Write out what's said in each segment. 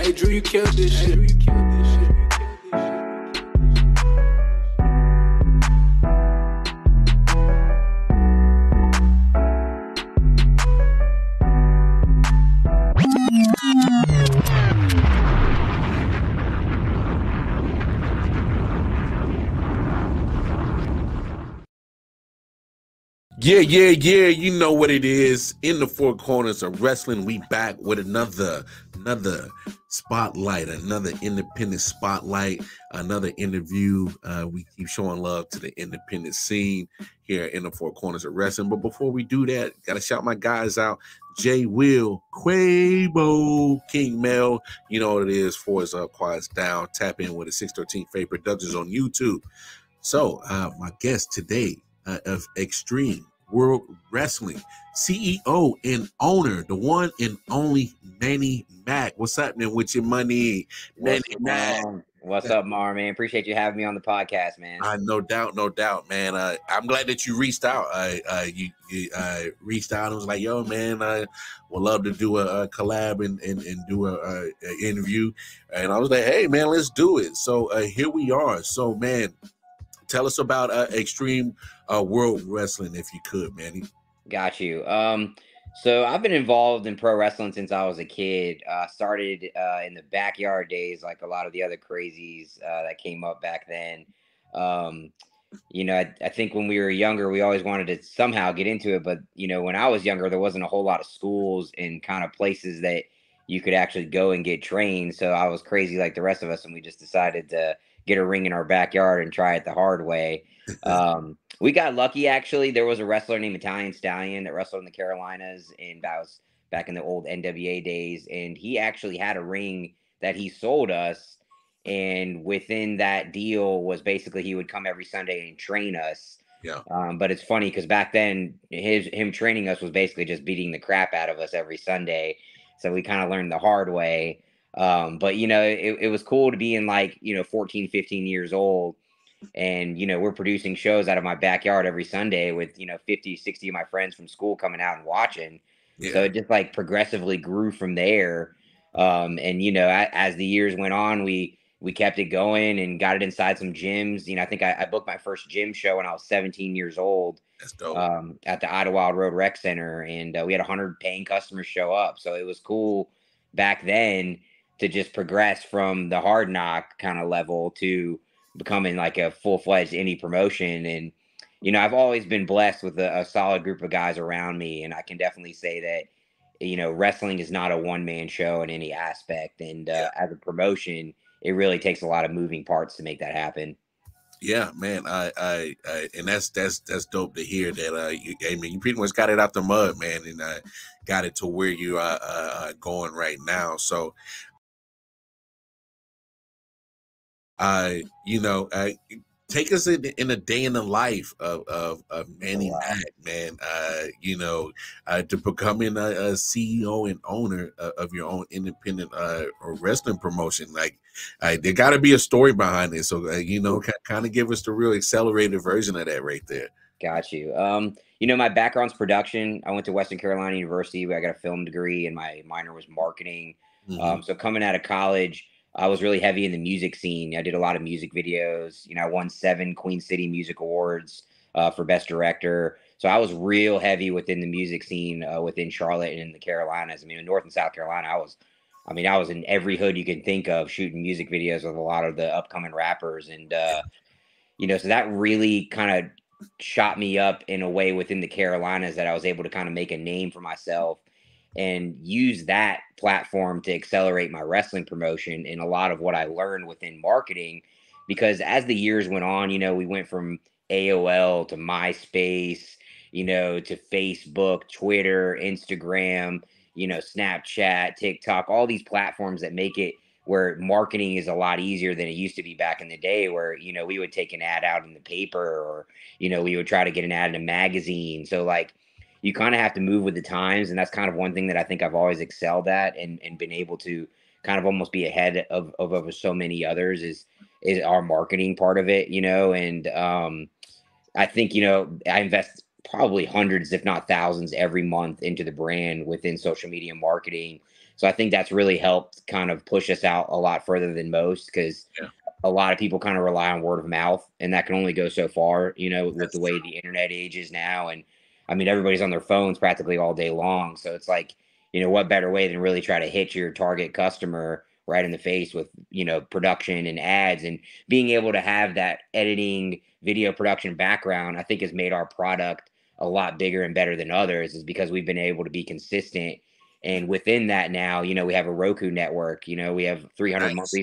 Hey, Drew, you killed this shit. Drew, you killed this shit. Yeah, you know what it is. In the four corners of wrestling, we back with another spotlight, another independent spotlight, another interview. We keep showing love to the independent scene here in the four corners of wrestling. But before we do that, gotta shout my guys out. J. Will, Quabo, King Mel. You know what it is. Four is up, quiet's down. Tap in with the 613 Faye Productions on YouTube. So my guest today of Xtreme World Wrestling, CEO and owner, the one and only Manny Mac. What's happening with your money, Manny Mac? What's up, Mar, man? Appreciate you having me on the podcast, man. No doubt, man. I'm glad that you reached out. You reached out and was like, yo, man, I would love to do a collab and do a interview. And I was like, hey, man, let's do it. So here we are. So, man, tell us about Xtreme World Wrestling, if you could, Manny. Got you. So I've been involved in pro wrestling since I was a kid. Started in the backyard days, like a lot of the other crazies that came up back then. You know, I think when we were younger, we always wanted to somehow get into it. But, you know, when I was younger, there wasn't a whole lot of schools and kind of places that you could actually go and get trained. So I was crazy like the rest of us, and we just decided to get a ring in our backyard and try it the hard way. We got lucky, actually. There was a wrestler named Italian Stallion that wrestled in the Carolinas, and that was back in the old NWA days. And he actually had a ring that he sold us. And within that deal was basically he would come every Sunday and train us. Yeah. But it's funny because back then him training us was basically just beating the crap out of us every Sunday. So we kind of learned the hard way. But, you know, it was cool to be in like, you know, 14, 15 years old. And, you know, we're producing shows out of my backyard every Sunday with, you know, 50, 60 of my friends from school coming out and watching. Yeah. So it just like progressively grew from there. And, you know, as the years went on, we kept it going and got it inside some gyms. You know, I think I booked my first gym show when I was 17 years old. That's dope. At the Idlewild Road Rec Center. And we had 100 paying customers show up. So it was cool back then to just progress from the hard knock kind of level to becoming like a full-fledged indie promotion. And, you know, I've always been blessed with a solid group of guys around me. And I can definitely say that, you know, wrestling is not a one-man show in any aspect. And as a promotion, it really takes a lot of moving parts to make that happen. Yeah, man. I and that's dope to hear that. You pretty much got it out the mud, man, and got it to where you are going right now. So, you know, take us in a day in the life of Manny Mac, man. You know, to becoming a CEO and owner of your own independent wrestling promotion. Like, there got to be a story behind it. So, you know, kind of give us the real accelerated version of that right there. Got you. You know, my background's production. I went to Western Carolina University where I got a film degree, and my minor was marketing. Mm-hmm. So coming out of college, I was really heavy in the music scene. I did a lot of music videos. You know, I won 7 Queen City Music Awards for Best Director. So I was real heavy within the music scene within Charlotte and in the Carolinas. I mean, in North and South Carolina, I was in every hood you can think of shooting music videos with a lot of the upcoming rappers. And, you know, so that really kind of shot me up in a way within the Carolinas that I was able to kind of make a name for myself and use that platform to accelerate my wrestling promotion and a lot of what I learned within marketing. Because as the years went on, you know, we went from AOL to MySpace, you know, to Facebook, Twitter, Instagram, you know, Snapchat, TikTok, all these platforms that make it where marketing is a lot easier than it used to be back in the day where, you know, we would take an ad out in the paper or, you know, we would try to get an ad in a magazine. So like, you kind of have to move with the times. And that's kind of one thing that I think I've always excelled at and been able to kind of almost be ahead of so many others is our marketing part of it, you know? And I think, you know, I invest probably hundreds, if not thousands, every month into the brand within social media marketing. So I think that's really helped kind of push us out a lot further than most, because Yeah. a lot of people kind of rely on word of mouth, and that can only go so far, with That's the way the internet age is now. And I mean, everybody's on their phones practically all day long. So it's like, what better way than really try to hit your target customer right in the face with, production and ads, and being able to have that editing video production background, I think has made our product a lot bigger and better than others, is because we've been able to be consistent. And within that now, we have a Roku network, we have 300 nice.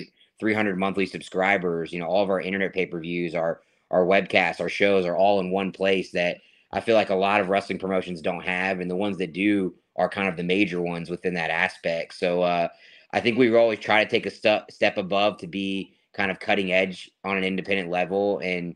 300 monthly subscribers, all of our internet pay-per-views, our webcasts, our shows are all in one place that I feel like a lot of wrestling promotions don't have, and the ones that do are kind of the major ones within that aspect. So I think we always try to take a step above to be kind of cutting edge on an independent level. And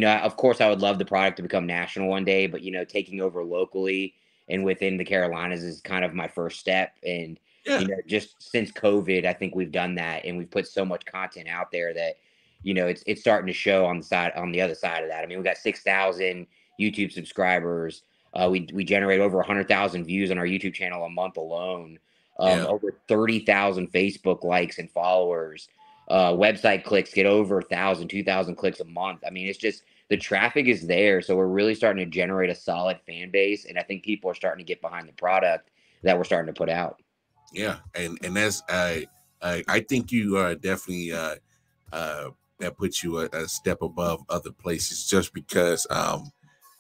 of course, I would love the product to become national one day, but taking over locally and within the Carolinas is kind of my first step. And Yeah. just since COVID, I think we've done that, and we've put so much content out there that, it's starting to show on the other side of that. I mean, we got 6,000 YouTube subscribers. We generate over 100,000 views on our YouTube channel a month alone. Yeah. Over 30,000 Facebook likes and followers. Website clicks get over 1,000, 2,000 clicks a month. I mean, it's just, the traffic is there. So we're really starting to generate a solid fan base. And I think people are starting to get behind the product that we're starting to put out. Yeah. And that's, I think you are definitely, that puts you a step above other places, just because,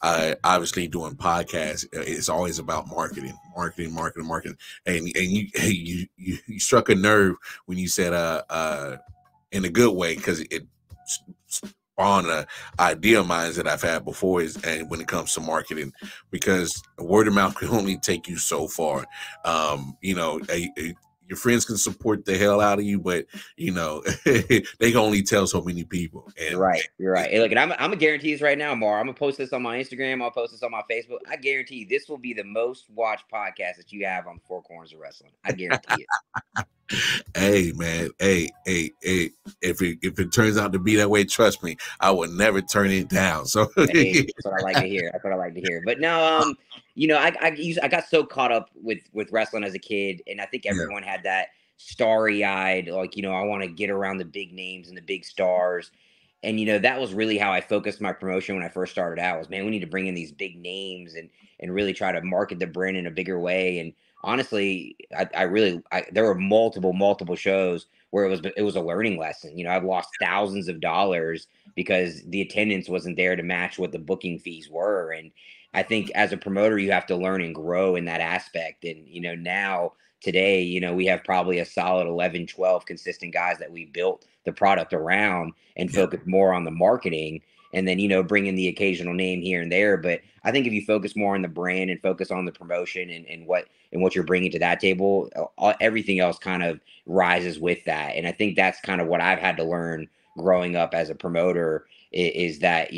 obviously doing podcasts, it's always about marketing, and you struck a nerve when you said in a good way, because it spawned an idea of mine that I've had before, and when it comes to marketing, because word of mouth can only take you so far. Your friends can support the hell out of you, but they can only tell so many people. And You're right. Hey, look, and I'm a guarantee this right now, Mar. I'm gonna post this on my Instagram. I'll post this on my Facebook. I guarantee you, this will be the most watched podcast that you have on the Four Corners of Wrestling. I guarantee it. Hey man, hey, if it turns out to be that way, trust me, I will never turn it down. So hey, that's what I like to hear. That's what I like to hear. But no, I got so caught up with wrestling as a kid, and I think everyone had that starry-eyed, like, I want to get around the big names and the big stars. And that was really how I focused my promotion when I first started out, was, man, we need to bring in these big names and really try to market the brand in a bigger way. And honestly, there were multiple shows where it was a learning lesson. I've lost thousands of dollars because the attendance wasn't there to match what the booking fees were. And I think as a promoter, you have to learn and grow in that aspect. And now today, we have probably a solid 11, 12 consistent guys that we built the product around and focus more on the marketing, and then, bring in the occasional name here and there. But I think if you focus more on the brand and focus on the promotion and what you're bringing to that table, everything else kind of rises with that. And I think that's kind of what I've had to learn growing up as a promoter, is that,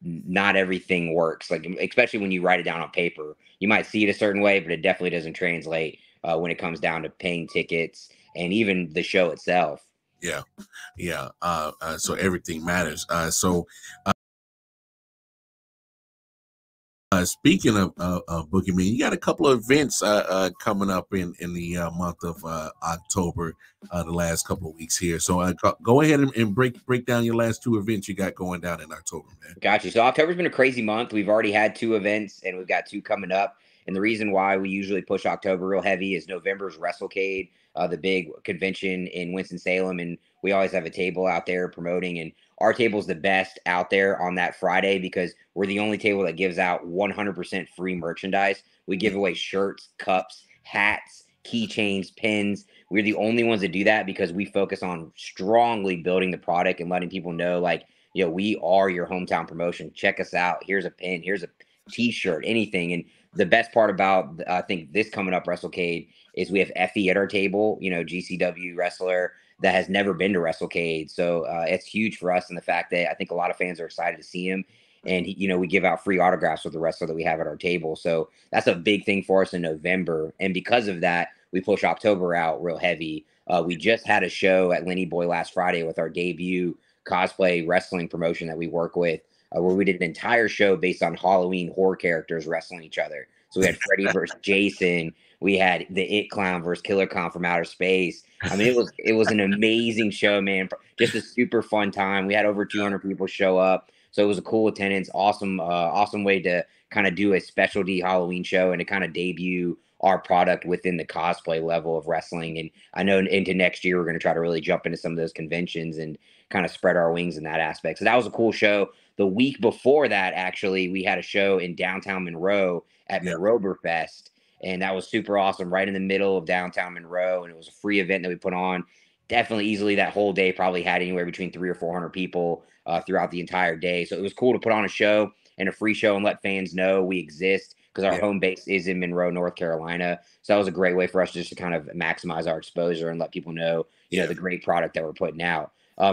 not everything works. Like, especially when you write it down on paper, you might see it a certain way, but it definitely doesn't translate when it comes down to paying tickets and even the show itself. Yeah. So everything matters. Speaking of booking me, you got a couple of events coming up in the month of October, the last couple of weeks here. So go ahead and break down your last two events you got going down in October, man. Gotcha. So October's been a crazy month. We've already had 2 events, and we've got 2 coming up. And the reason why we usually push October real heavy is November's WrestleCade, the big convention in Winston-Salem, and we always have a table out there promoting. And our table's the best out there on that Friday because we're the only table that gives out 100% free merchandise. We give away shirts, cups, hats, keychains, pins. We're the only ones that do that because we focus on strongly building the product and letting people know, like, we are your hometown promotion. Check us out. Here's a pin. Here's a T-shirt, anything. And the best part about, I think, this coming up WrestleCade is we have Effie at our table, GCW wrestler that has never been to WrestleCade. So it's huge for us in the fact that I think a lot of fans are excited to see him. And, we give out free autographs with the wrestler that we have at our table. So that's a big thing for us in November. And because of that, we push October out real heavy. We just had a show at Lenny Boy last Friday with our debut cosplay wrestling promotion that we work with. where we did an entire show based on Halloween horror characters wrestling each other. So we had Freddy versus Jason. We had the It Clown versus Killer Clown from outer space. I mean, it was an amazing show, man. Just a super fun time. We had over 200 people show up, so it was a cool attendance. Awesome way to kind of do a specialty Halloween show and to kind of debut our product within the cosplay level of wrestling. And I know into next year we're going to try to really jump into some of those conventions and kind of spread our wings in that aspect. So that was a cool show. The week before that, actually, we had a show in downtown Monroe at Monroeberfest. And that was super awesome, right in the middle of downtown Monroe. And it was a free event that we put on. Definitely easily that whole day probably had anywhere between 300 or 400 people throughout the entire day. So it was cool to put on a show and a free show and let fans know we exist because our home base is in Monroe, North Carolina. So that was a great way for us just to kind of maximize our exposure and let people know, you know, the great product that we're putting out.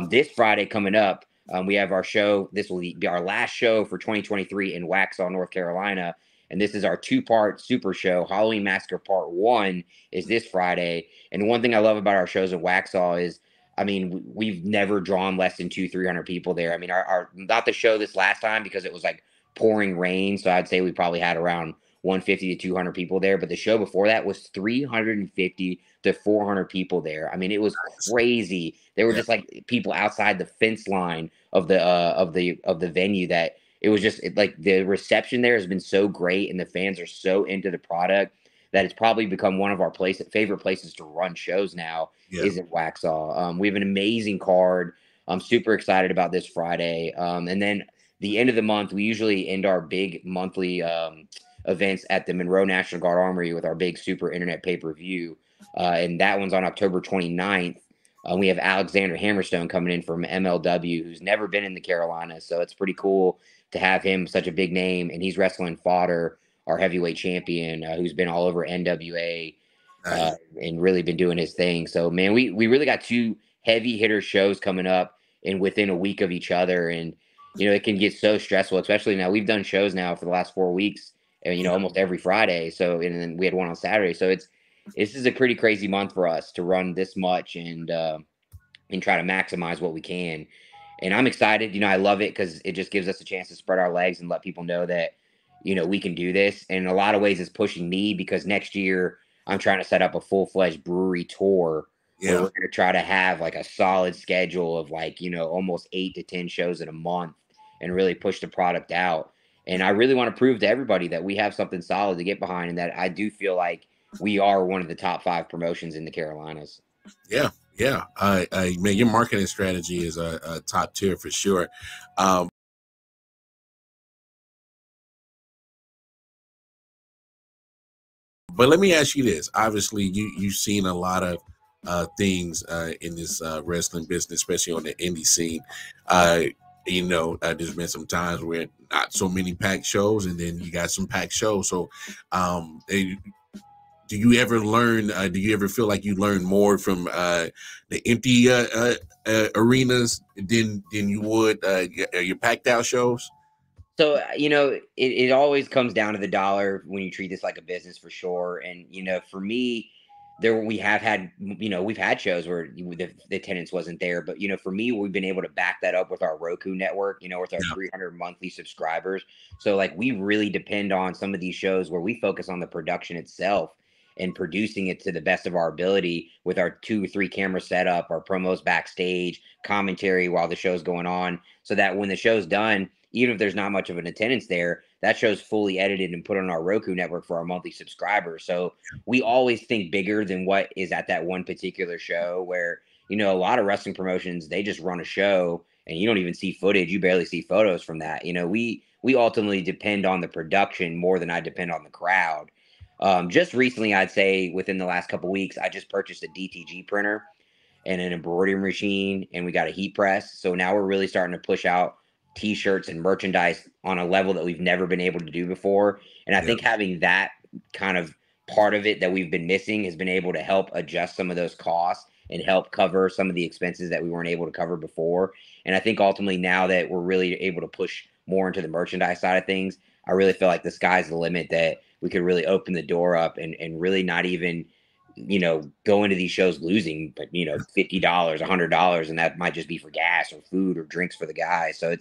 This Friday coming up, we have our show. This will be our last show for 2023 in Waxhaw, North Carolina. And this is our 2-part super show. Halloween Massacre Part 1 is this Friday. And one thing I love about our shows at Waxhaw is, I mean, we've never drawn less than 200-300 people there. I mean, our not the show this last time because it was like pouring rain. So I'd say we probably had around 150 to 200 people there. But the show before that was 350 to 400 people there. I mean, it was crazy. There were just like people outside the fence line of the venue that it was just like the reception there has been so great and the fans are so into the product that it's probably become one of our favorite places to run shows now is at Waxhaw. We have an amazing card. I'm super excited about this Friday. And then the end of the month, we usually end our big monthly events at the Monroe National Guard Armory with our big super internet pay-per-view. And that one's on October 29th. We have Alexander Hammerstone coming in from MLW, who's never been in the Carolinas. So it's pretty cool to have him, such a big name. And he's wrestling Fodder, our heavyweight champion, who's been all over NWA and really been doing his thing. So, man, we really got 2 heavy hitter shows coming up and within a week of each other. And, you know, it can get so stressful, especially now. We've done shows now for the last 4 weeks, and, you know, almost every Friday. So, and then we had one on Saturday. So this is a pretty crazy month for us to run this much and try to maximize what we can. And I'm excited. You know, I love it because it just gives us a chance to spread our legs and let people know that, you know, we can do this. And in a lot of ways, it's pushing me because next year I'm trying to set up a full-fledged brewery tour where we're going to try to have like a solid schedule of like, you know, almost 8 to 10 shows in a month and really push the product out. And I really want to prove to everybody that we have something solid to get behind and that I do feel like we are one of the top 5 promotions in the Carolinas. Yeah. Man, your marketing strategy is a top tier for sure. But let me ask you this. Obviously, you've seen a lot of things in this wrestling business, especially on the indie scene. You know, there's been some times where not so many packed shows, and then you got some packed shows. So, do you ever learn? Do you ever feel like you learn more from the empty arenas than you would your packed out shows? So, you know, it always comes down to the dollar when you treat this like a business for sure. And, you know, for me, we've had shows where the attendance wasn't there. But, you know, for me, we've been able to back that up with our Roku network, you know, with our 300 monthly subscribers. So, like, we really depend on some of these shows where we focus on the production itself and producing it to the best of our ability with our 2 or 3 camera setup, our promos backstage, commentary while the show's going on, so that when the show's done, even if there's not much of an attendance there, that show's fully edited and put on our Roku network for our monthly subscribers. So we always think bigger than what is at that one particular show where, you know, a lot of wrestling promotions, they just run a show and you don't even see footage. You barely see photos from that. You know, we ultimately depend on the production more than I depend on the crowd. Just recently, I'd say within the last couple of weeks, I just purchased a DTG printer and an embroidery machine, and we got a heat press. So now we're really starting to push out T-shirts and merchandise on a level that we've never been able to do before. And I think having that kind of part of it that we've been missing has been able to help adjust some of those costs and help cover some of the expenses that we weren't able to cover before. And I think ultimately now that we're really able to push more into the merchandise side of things, I really feel like the sky's the limit, that we could really open the door up and really not even, you know, go into these shows losing, but, you know, $50, $100, and that might just be for gas or food or drinks for the guys. So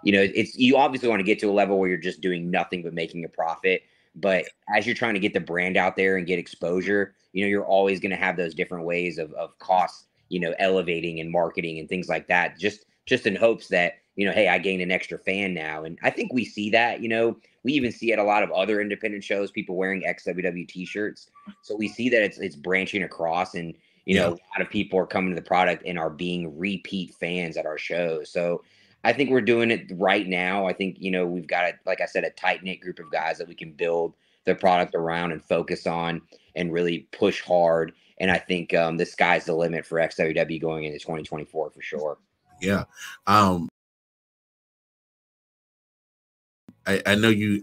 you know, you obviously want to get to a level where you're just doing nothing but making a profit. But as you're trying to get the brand out there and get exposure, you know, you're always going to have those different ways of cost, you know, elevating and marketing and things like that, just in hopes that, you know, hey, I gained an extra fan now. And I think we see that, you know, we even see at a lot of other independent shows, people wearing XWW t-shirts. So we see that it's branching across, and, you know, a lot of people are coming to the product and are being repeat fans at our shows. So I think we're doing it right now. I think, you know, we've got, like I said, a tight knit group of guys that we can build the product around and focus on and really push hard. And I think the sky's the limit for XWW going into 2024 for sure. Yeah. I know you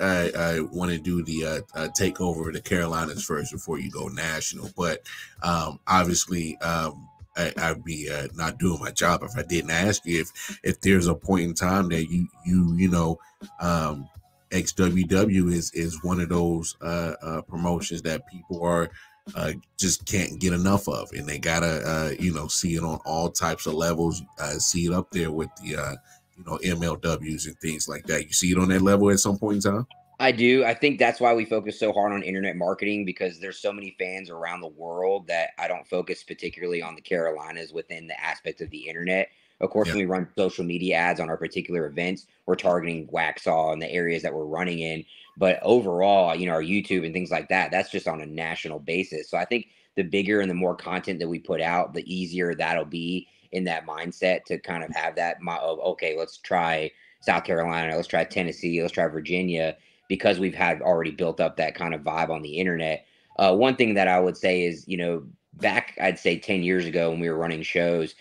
want to do the takeover of the Carolinas first before you go national, but obviously I'd be not doing my job if I didn't ask you if there's a point in time that you know XWW is one of those promotions that people are just can't get enough of, and they gotta you know, see it on all types of levels, see it up there with the you know, MLWs and things like that. You see it on that level at some point in time? I do. I think that's why we focus so hard on internet marketing, because there's so many fans around the world that I don't focus particularly on the Carolinas within the aspect of the internet. Of course, when we run social media ads on our particular events, we're targeting Waxhaw and the areas that we're running in. But overall, you know, our YouTube and things like that, that's just on a national basis. So I think the bigger and the more content that we put out, the easier that'll be in that mindset to kind of have that, okay, let's try South Carolina, let's try Tennessee, let's try Virginia, because we've had already built up that kind of vibe on the internet. One thing that I would say is, you know, back, I'd say 10 years ago when we were running shows,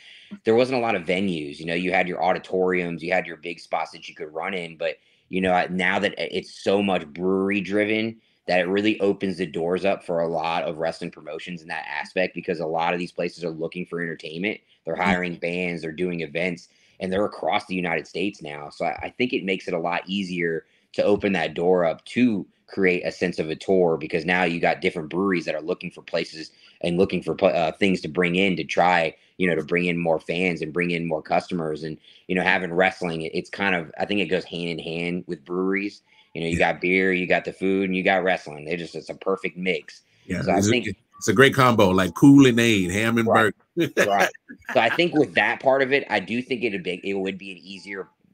there wasn't a lot of venues. You know, you had your auditoriums, you had your big spots that you could run in. But, you know, now that it's so much brewery driven, that it really opens the doors up for a lot of wrestling promotions in that aspect, because a lot of these places are looking for entertainment. They're hiring bands, they're doing events, and they're across the United States now. So I think it makes it a lot easier to open that door up to create a sense of a tour, because now you got different breweries that are looking for places and looking for things to bring in to try, you know, to bring in more fans and bring in more customers. And, you know, having wrestling, it's kind of, I think it goes hand in hand with breweries. You know, you got beer, you got the food, and you got wrestling. It's a perfect mix. Yeah, so I think it's a great combo, like Kool and Aid, ham and burger. Right. So I think with that part of it, I do think it would be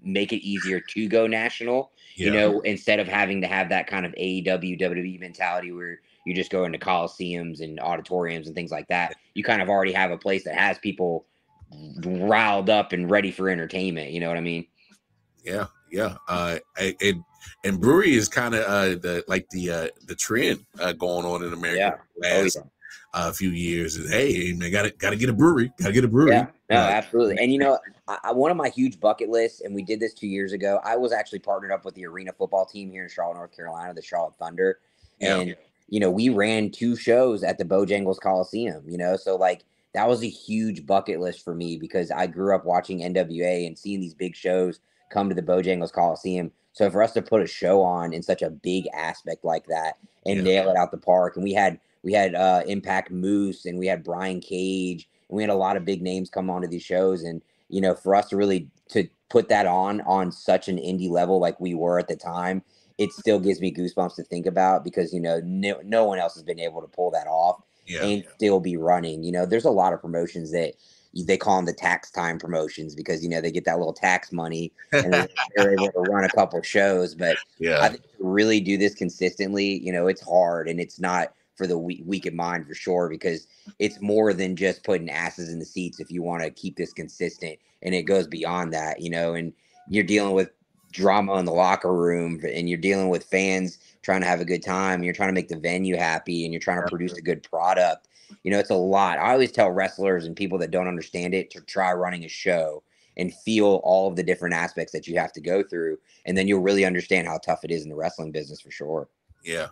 make it easier to go national. You know, instead of having to have that kind of AEW, WWE mentality where you just go into coliseums and auditoriums and things like that. You kind of already have a place that has people riled up and ready for entertainment. You know what I mean? Yeah. And brewery is kind of the trend going on in America last few years. Is, hey man, gotta get a brewery, Yeah, no, absolutely. And you know, one of my huge bucket lists, and we did this 2 years ago. I was actually partnered up with the arena football team here in Charlotte, North Carolina, the Charlotte Thunder, and you know, we ran 2 shows at the Bojangles Coliseum. You know, so like that was a huge bucket list for me, because I grew up watching NWA and seeing these big shows come to the Bojangles Coliseum. So for us to put a show on in such a big aspect like that and nail it out the park, and we had Impact Moose, and we had Brian Cage, and we had a lot of big names come onto these shows. And, you know, for us to really to put that on such an indie level like we were at the time, it still gives me goosebumps to think about, because, you know, no one else has been able to pull that off and still be running. You know, there's a lot of promotions that they call them the tax time promotions, because, you know, they get that little tax money and they're able to run a couple shows. But I think to really do this consistently, you know, it's hard, and it's not for the weak in mind for sure, because it's more than just putting asses in the seats if you want to keep this consistent, and it goes beyond that, you know. And you're dealing with drama in the locker room, and you're dealing with fans trying to have a good time, and you're trying to make the venue happy, and you're trying to produce a good product. You know, it's a lot. I always tell wrestlers and people that don't understand it to try running a show and feel all of the different aspects that you have to go through, and then you'll really understand how tough it is in the wrestling business for sure. Yeah.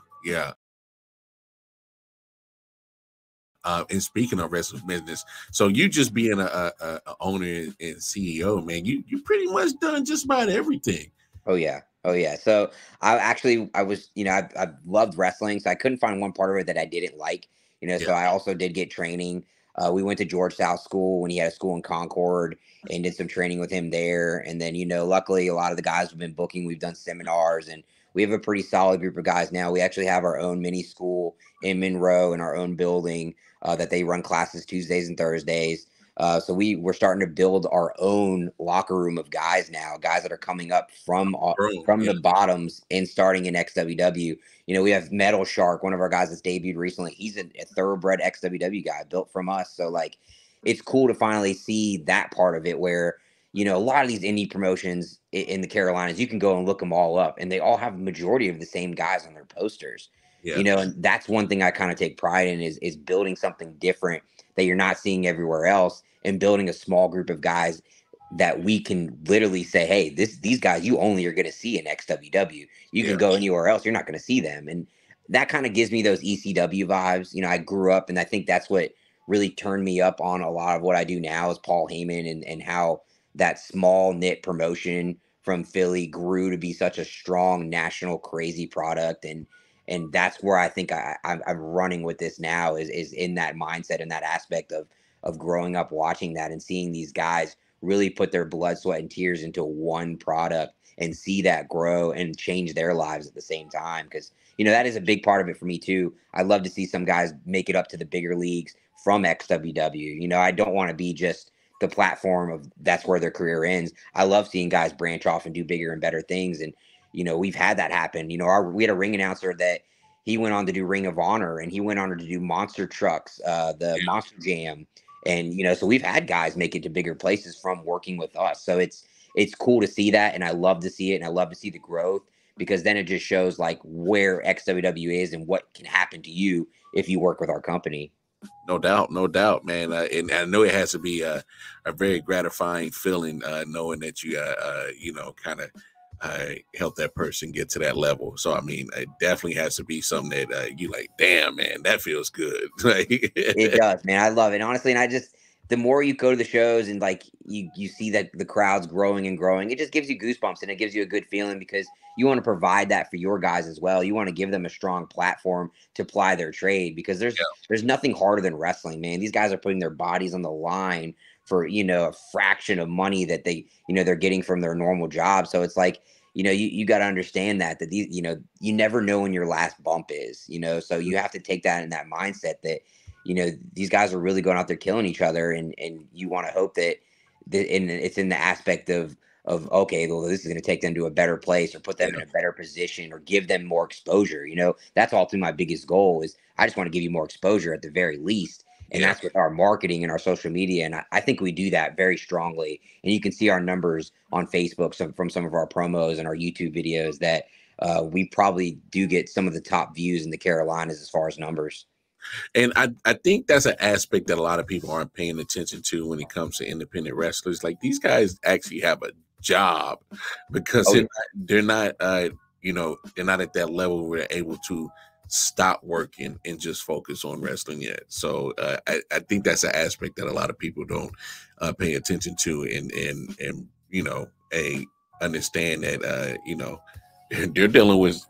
And speaking of wrestling business, so you just being a owner and CEO, man, you pretty much done just about everything. Oh yeah. So I was, you know, I loved wrestling, so I couldn't find one part of it that I didn't like, you know. So I also did get training. We went to George South School when he had a school in Concord and did some training with him there. And then, you know, luckily a lot of the guys we've been booking, we've done seminars, and we have a pretty solid group of guys now. We actually have our own mini school in Monroe in our own building that they run classes Tuesdays and Thursdays. So we're starting to build our own locker room of guys now, guys that are coming up from the bottoms and starting in XWW. You know, we have Metal Shark, one of our guys that's debuted recently. He's a thoroughbred XWW guy built from us. So like, it's cool to finally see that part of it where, you know, a lot of these indie promotions in the Carolinas, you can go and look them all up, and they all have the majority of the same guys on their posters. Yeah. You know, and that's one thing I kind of take pride in is building something different that you're not seeing everywhere else, and building a small group of guys that we can literally say, hey, these guys you only are going to see in XWW. You can go anywhere else, you're not going to see them. And that kind of gives me those ECW vibes. You know, I grew up, and I think that's what really turned me up on a lot of what I do now is Paul Heyman and how that small knit promotion from Philly grew to be such a strong national crazy product. And that's where I think I'm running with this now is in that mindset and that aspect of growing up watching that and seeing these guys really put their blood, sweat, and tears into one product and see that grow and change their lives at the same time. Because, you know, that is a big part of it for me too. I love to see some guys make it up to the bigger leagues from XWW. You know, I don't want to be just the platform of that's where their career ends. I love seeing guys branch off and do bigger and better things. And, you know, we've had that happen. You know, we had a ring announcer that he went on to do Ring of Honor, and he went on to do Monster Trucks, the Monster Jam. And, you know, so we've had guys make it to bigger places from working with us. So it's cool to see that. And I love to see it. And I love to see the growth, because then it just shows like where XWW is and what can happen to you if you work with our company. No doubt, man. And I know it has to be a very gratifying feeling knowing that you, you know, kind of help that person get to that level. So, I mean, it definitely has to be something that you like, damn, man, that feels good. It does, man. I love it, honestly. And the more you go to the shows and like you see that the crowd's growing and growing, it just gives you goosebumps, and it gives you a good feeling, because you want to provide that for your guys as well. You want to give them a strong platform to ply their trade, because there's nothing harder than wrestling, man. These guys are putting their bodies on the line for, you know, a fraction of money that they, you know, they're getting from their normal job. So it's like, you know, you got to understand that these, you know, you never know when your last bump is, you know, so you have to take that in that mindset that, you know, these guys are really going out there killing each other, and you want to hope that it's in the aspect of okay, well, this is going to take them to a better place, or put them in a better position, or give them more exposure. You know, that's ultimately my biggest goal is I just want to give you more exposure at the very least. And that's with our marketing and our social media. And I think we do that very strongly. And you can see our numbers on Facebook from some of our promos and our YouTube videos that we probably do get some of the top views in the Carolinas as far as numbers. And I think that's an aspect that a lot of people aren't paying attention to when it comes to independent wrestlers. Like, these guys actually have a job, because they're not you know, they're not at that level where they're able to stop working and just focus on wrestling yet. So I think that's an aspect that a lot of people don't pay attention to, and you know, understand that you know, they're dealing with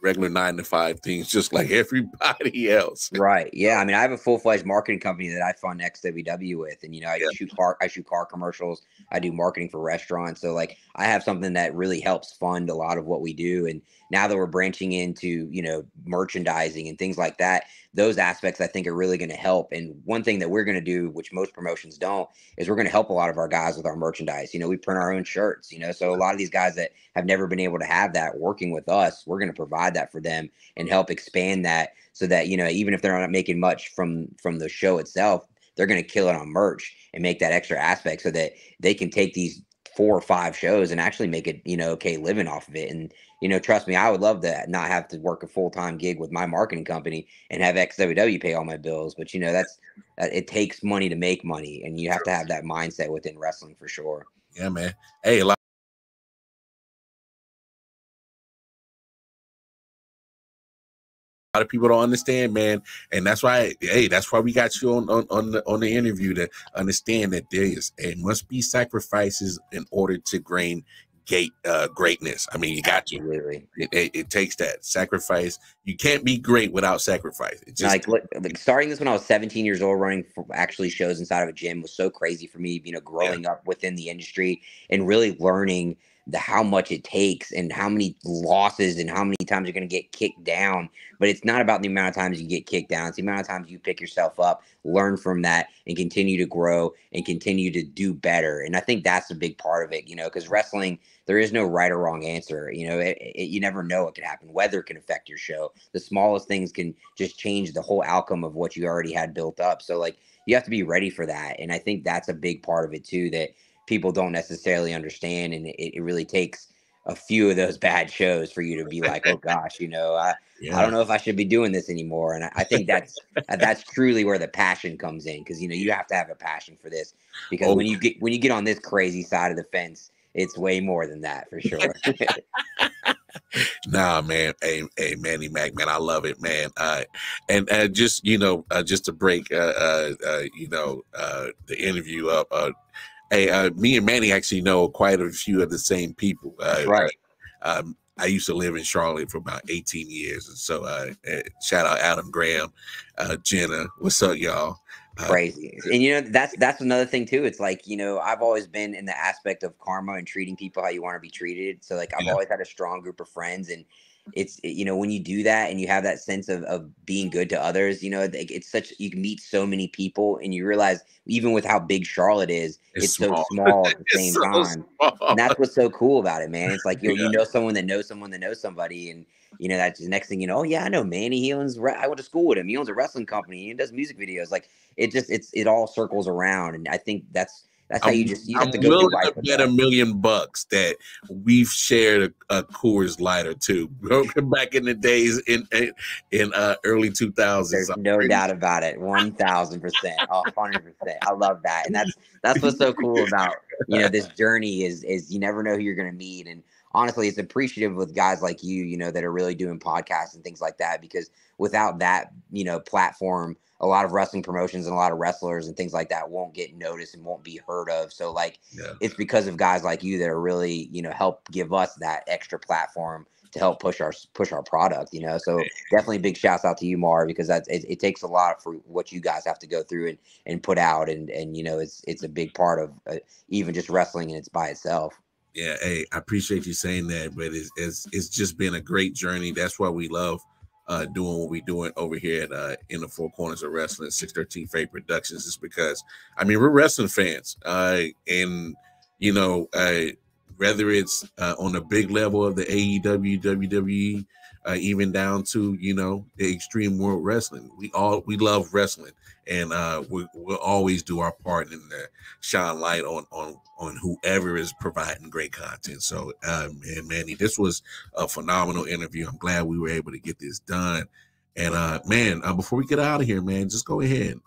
regular 9-to-5 things just like everybody else. Right. Yeah. I mean, I have a full-fledged marketing company that I fund XWW with, and, you know, I shoot car commercials. I do marketing for restaurants. So like, I have something that really helps fund a lot of what we do. And now that we're branching into, you know, merchandising and things like that, those aspects I think are really going to help. And one thing that we're going to do, which most promotions don't, is we're going to help a lot of our guys with our merchandise. You know, we print our own shirts, you know, so a lot of these guys that have never been able to have that working with us, we're going to provide that for them and help expand that, so that, you know, even if they're not making much from the show itself, they're going to kill it on merch and make that extra aspect, so that they can take these 4 or 5 shows and actually make it, you know, okay living off of it. And, you know, trust me, I would love to not have to work a full-time gig with my marketing company and have XWW pay all my bills. But, you know, it takes money to make money, and you have to have that mindset within wrestling for sure. Yeah, man. Hey, a lot of people don't understand, man, and that's why we got you on the interview, to understand that there must be sacrifices in order to gate greatness. I mean, you got to. Absolutely. It takes that sacrifice. You can't be great without sacrifice. It just like starting this when I was 17 years old, running for actually shows inside of a gym was so crazy for me, growing up within the industry and really learning how much it takes and how many losses and how many times you're going to get kicked down. But it's not about the amount of times you get kicked down. It's the amount of times you pick yourself up, learn from that, and continue to grow and continue to do better. And I think that's a big part of it, because wrestling, there is no right or wrong answer. You never know what could happen. Weather can affect your show. The smallest things can just change the whole outcome of what you already had built up. So like, you have to be ready for that. And I think that's a big part of it too, that people don't necessarily understand. And it really takes a few of those bad shows for you to be like, oh gosh, I don't know if I should be doing this anymore. And I think that's truly where the passion comes in. Cause you have to have a passion for this, because when you get on this crazy side of the fence, it's way more than that for sure. Nah, man. Hey, Manny Mac, man, I love it, man. And just just to break the interview up, me and Manny actually know quite a few of the same people. Right. I used to live in Charlotte for about 18 years, and so shout out Adam Graham, Jenna. What's up, y'all? Crazy. And that's another thing too. It's like, I've always been in the aspect of karma and treating people how you want to be treated. So like, I've always had a strong group of friends, and it's, when you do that and you have that sense of being good to others, it's you can meet so many people, and you realize even with how big Charlotte is, it's so small at the same time. And that's what's so cool about it, man. It's like, you know someone that knows someone that knows somebody, and that's the next thing, oh yeah, I know Manny. I went to school with him. He owns a wrestling company and does music videos. Like it all circles around. And I think that's how you have to go through life. Bet $1 million that we've shared a Coors Light or two back in the days in early 2000s. There's no doubt about it. 1,000%, 100%. I love that, and that's what's so cool about this journey is you never know who you're going to meet. And honestly, it's appreciative with guys like you, that are really doing podcasts and things like that, because without that, platform, a lot of wrestling promotions and a lot of wrestlers and things like that won't get noticed and won't be heard of. So like, it's because of guys like you that are really, help give us that extra platform to help push our product, So definitely big shouts out to you, Mar, because it takes a lot for what you guys have to go through and put out. And it's a big part of even just wrestling, and it's by itself. Yeah, hey, I appreciate you saying that, but it's just been a great journey. That's why we love doing what we're doing over here at in the Four Corners of Wrestling, 613 Faye Productions, is because we're wrestling fans, and whether it's on the big level of the AEW, WWE, even down to the Extreme World Wrestling, we love wrestling, and we'll always do our part in the shine light on whoever is providing great content. So and Manny, this was a phenomenal interview. I'm glad we were able to get this done. And man, before we get out of here, man, just go ahead,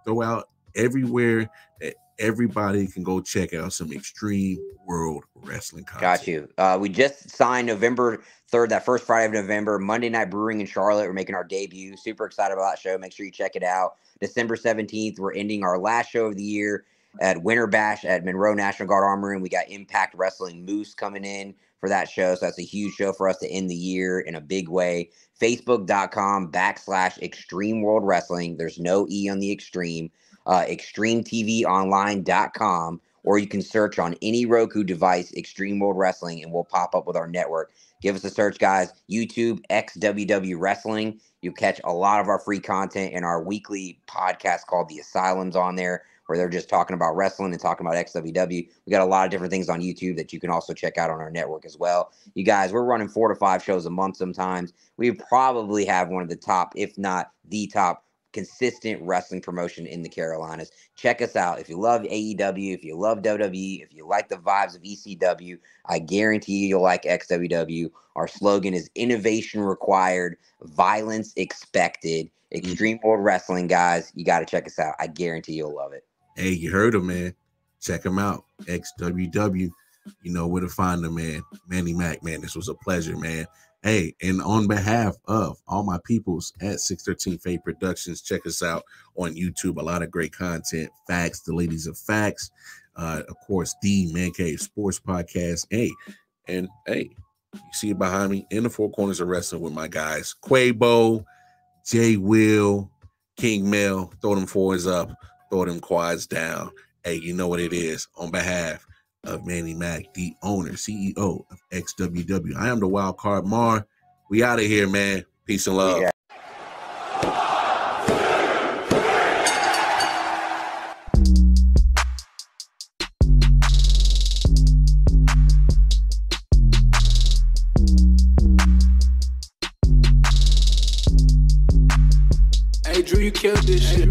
throw out everywhere that everybody can go check out some Extreme World Wrestling content. Got you. We just signed November 3rd, that first Friday of November, Monday Night Brewing in Charlotte. We're making our debut. Super excited about that show. Make sure you check it out. December 17th, we're ending our last show of the year at Winter Bash at Monroe National Guard Armory, and we got Impact Wrestling Moose coming in for that show. So that's a huge show for us to end the year in a big way. Facebook.com/Extreme World Wrestling. There's no E on the Extreme. ExtremeTVOnline.com, or you can search on any Roku device, Extreme World Wrestling, and we'll pop up with our network. Give us a search, guys. YouTube, XWW Wrestling. You'll catch a lot of our free content in our weekly podcast called The Asylum's on there, where they're just talking about wrestling and talking about XWW. We got a lot of different things on YouTube that you can also check out on our network as well. You guys, we're running 4 to 5 shows a month sometimes. We probably have one of the top, if not the top, consistent wrestling promotion in the Carolinas. Check us out. If you love AEW, if you love WWE, if you like the vibes of ECW, I guarantee you'll like XWW. Our slogan is innovation required, violence expected. Extreme World Wrestling, guys. You got to check us out. I guarantee you'll love it. Hey, you heard him, man. Check him out. XWW. You know where to find him, man. Manny Mac, man. This was a pleasure, man. Hey, and on behalf of all my peoples at 613 Faye Productions, check us out on YouTube. A lot of great content. Facts, the ladies of Facts. Of course, the Man Cave Sports Podcast. Hey, you see it behind me, in the four corners of wrestling with my guys, Quabo, J Will, King Mel. Throw them fours up, throw them quads down. Hey, you know what it is. On behalf of Manny Mac, the owner, CEO of XWW, I am the Wild Card Mar. We out of here, man. Peace and love. Yeah. Hey, Drew, you killed this shit.